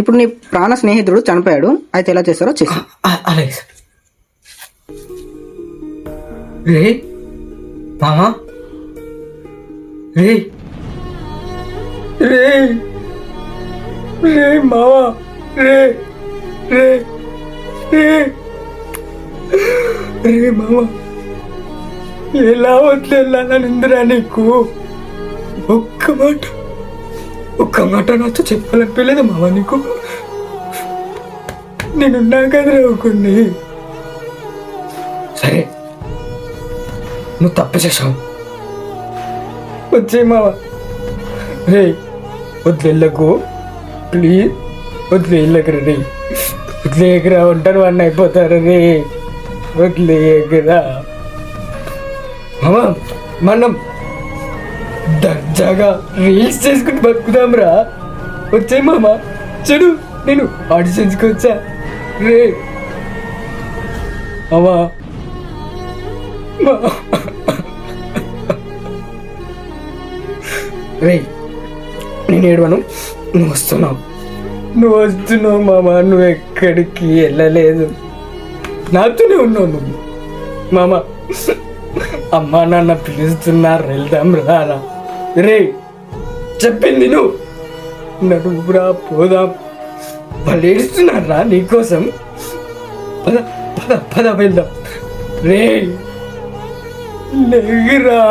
ఇప్పుడు నీ ప్రాణ స్నేహితుడు చనిపోయాడు, అయితే ఎలా చేస్తారో చేసి. అలాగే సార్. రే మామా, రే రే రే మావా, రే రే రే రే మామా, ఎలా వదిలేళ్ళనిందిరా నీకు? ఒక్క మాట నాతో చెప్పాలనిపించలేదు మావా నీకు? నేనున్నా కదరా కొన్ని. సరే, నువ్వు తప్పు చేసావు, వచ్చే మావా. రే వదిలేళ్ళకు, ప్లీజ్ వదిలేళ్ళకరా. రే వదిలేయకరా, ఉంటారు వాడిని అయిపోతారు. రే వదిలేయకరా మామా, మనం దర్జాగా రీల్స్ చేసుకుని బతుకుదాం రా. వచ్చే మామా, చెడు నేను ఆడిషన్స్కి వచ్చా. రే మామా, రే నేను ఏడవను, నువ్వు వస్తున్నావు మామా. నువ్వు ఎక్కడికి వెళ్ళలేదు, నాతోనే ఉన్నావు నువ్వు మామా. అమ్మా నాన్న పిలుస్తున్నారు, వెళ్దాం రారా. రే చెప్పింది నువ్వు, నడువురా పోదాం. వాళ్ళు ఏడుస్తున్నారా నీకోసం? పద పద పద వెళ్దాం. రే లేగిరా.